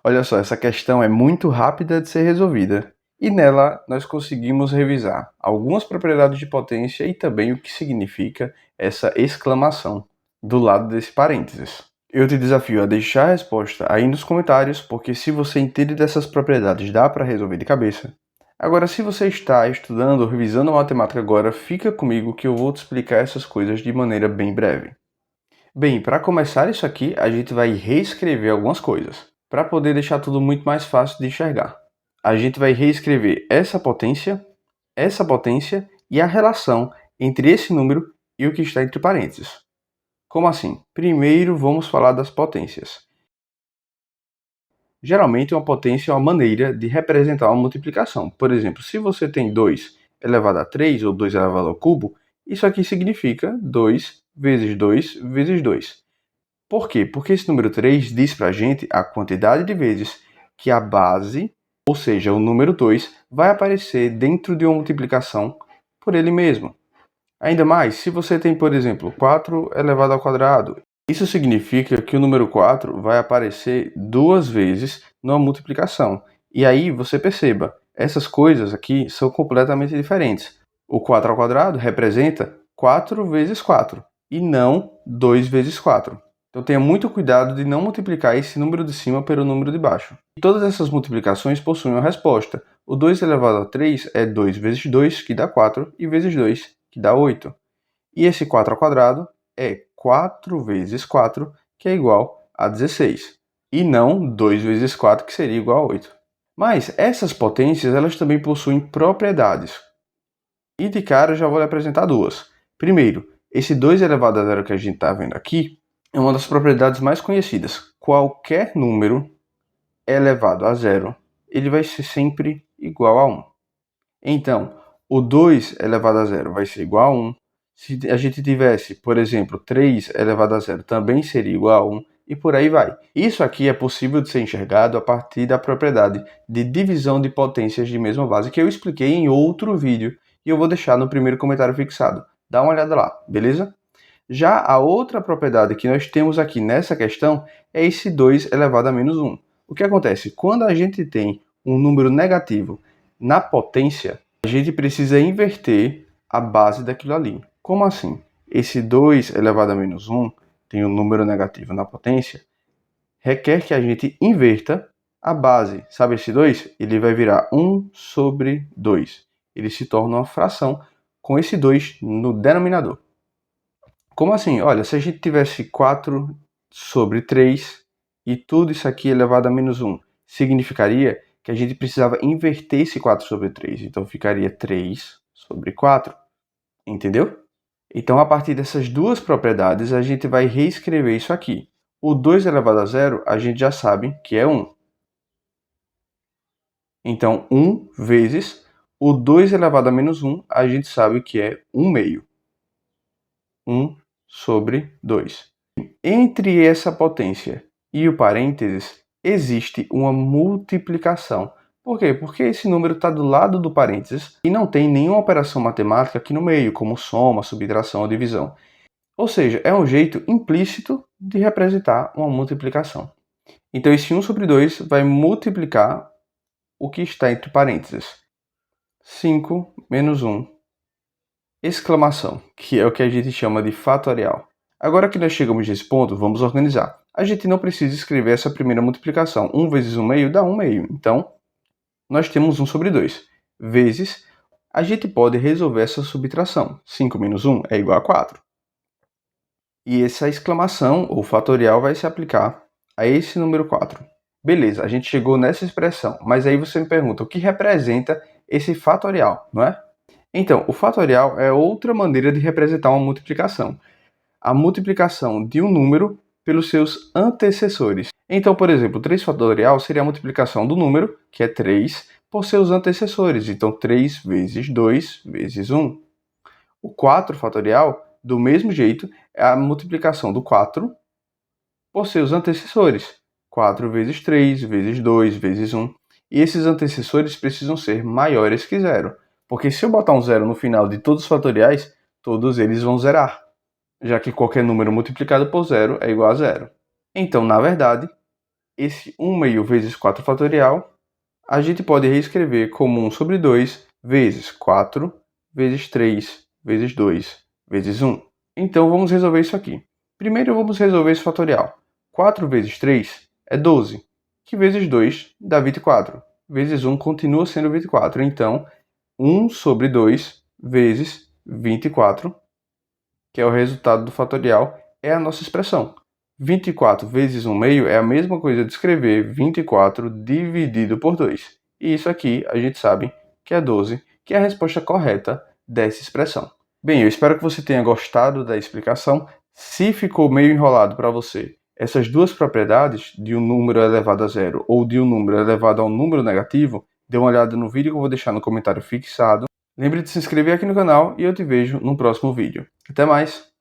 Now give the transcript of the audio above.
Olha só, essa questão é muito rápida de ser resolvida. E nela nós conseguimos revisar algumas propriedades de potência e também o que significa essa exclamação do lado desse parênteses. Eu te desafio a deixar a resposta aí nos comentários, porque se você entende dessas propriedades dá para resolver de cabeça. Agora, se você está estudando ou revisando a matemática agora, fica comigo que eu vou te explicar essas coisas de maneira bem breve. Bem, para começar isso aqui, a gente vai reescrever algumas coisas, para poder deixar tudo muito mais fácil de enxergar. A gente vai reescrever essa potência e a relação entre esse número e o que está entre parênteses. Como assim? Primeiro vamos falar das potências. Geralmente uma potência é uma maneira de representar uma multiplicação. Por exemplo, se você tem 2 elevado a 3 ou 2 elevado ao cubo, isso aqui significa 2 vezes 2 vezes 2. Por quê? Porque esse número 3 diz para a gente a quantidade de vezes que a base, ou seja, o número 2, vai aparecer dentro de uma multiplicação por ele mesmo. Ainda mais, se você tem, por exemplo, 4 elevado ao quadrado, isso significa que o número 4 vai aparecer duas vezes numa multiplicação. E aí você perceba, essas coisas aqui são completamente diferentes. O 4 ao quadrado representa 4 vezes 4 e não 2 vezes 4. Então tenha muito cuidado de não multiplicar esse número de cima pelo número de baixo. E todas essas multiplicações possuem uma resposta. O 2 elevado a 3 é 2 vezes 2, que dá 4, e vezes 2, que dá 8. E esse 4 ao quadrado é 4 vezes 4, que é igual a 16. E não 2 vezes 4, que seria igual a 8. Mas essas potências elas também possuem propriedades. E de cara eu já vou lhe apresentar duas. Primeiro, esse 2 elevado a zero que a gente está vendo aqui é uma das propriedades mais conhecidas. Qualquer número elevado a zero, ele vai ser sempre igual a 1. Então, o 2 elevado a zero vai ser igual a 1. Se a gente tivesse, por exemplo, 3 elevado a zero, também seria igual a 1, e por aí vai. Isso aqui é possível de ser enxergado a partir da propriedade de divisão de potências de mesma base, que eu expliquei em outro vídeo, e eu vou deixar no primeiro comentário fixado. Dá uma olhada lá, beleza? Já a outra propriedade que nós temos aqui nessa questão é esse 2 elevado a menos 1. O que acontece? Quando a gente tem um número negativo na potência, a gente precisa inverter a base daquilo ali. Como assim? Esse 2 elevado a menos 1 tem um número negativo na potência, requer que a gente inverta a base. Sabe esse 2? Ele vai virar 1 sobre 2. Ele se torna uma fração com esse 2 no denominador. Como assim? Olha, se a gente tivesse 4 sobre 3 e tudo isso aqui elevado a menos 1, significaria que a gente precisava inverter esse 4 sobre 3. Então ficaria 3 sobre 4. Entendeu? Então, a partir dessas duas propriedades, a gente vai reescrever isso aqui. O 2 elevado a zero, a gente já sabe que é 1. Então, 1 vezes o 2 elevado a menos 1, a gente sabe que é 1 meio. 1 sobre 2. Entre essa potência e o parênteses, existe uma multiplicação. Por quê? Porque esse número está do lado do parênteses e não tem nenhuma operação matemática aqui no meio, como soma, subtração ou divisão. Ou seja, é um jeito implícito de representar uma multiplicação. Então, esse 1 sobre 2 vai multiplicar o que está entre parênteses. 5 menos 1, exclamação, que é o que a gente chama de fatorial. Agora que nós chegamos nesse ponto, vamos organizar. A gente não precisa escrever essa primeira multiplicação. 1 vezes 1 meio dá 1 meio. Então, nós temos 1 sobre 2. Vezes, a gente pode resolver essa subtração. 5 menos 1 é igual a 4. E essa exclamação, ou fatorial, vai se aplicar a esse número 4. Beleza, a gente chegou nessa expressão, mas aí você me pergunta, o que representa esse fatorial, não é? Então, o fatorial é outra maneira de representar uma multiplicação. A multiplicação de um número pelos seus antecessores. Então, por exemplo, 3 fatorial seria a multiplicação do número, que é 3, por seus antecessores. Então, 3 vezes 2 vezes 1. O 4 fatorial, do mesmo jeito, é a multiplicação do 4 por seus antecessores. 4 vezes 3 vezes 2 vezes 1. E esses antecessores precisam ser maiores que zero. Porque se eu botar um zero no final de todos os fatoriais, todos eles vão zerar, já que qualquer número multiplicado por zero é igual a zero. Então, na verdade, esse 1 meio vezes 4 fatorial, a gente pode reescrever como 1 sobre 2 vezes 4 vezes 3 vezes 2 vezes 1. Então, vamos resolver isso aqui. Primeiro, vamos resolver esse fatorial. 4 vezes 3 é 12, que vezes 2 dá 24. Vezes 1 continua sendo 24. Então, 1 sobre 2 vezes 24, que é o resultado do fatorial, é a nossa expressão. 24 vezes 1 meio é a mesma coisa de escrever 24 dividido por 2. E isso aqui a gente sabe que é 12, que é a resposta correta dessa expressão. Bem, eu espero que você tenha gostado da explicação. Se ficou meio enrolado para você essas duas propriedades, de um número elevado a zero ou de um número elevado a um número negativo, dê uma olhada no vídeo que eu vou deixar no comentário fixado. Lembre de se inscrever aqui no canal e eu te vejo no próximo vídeo. Até mais!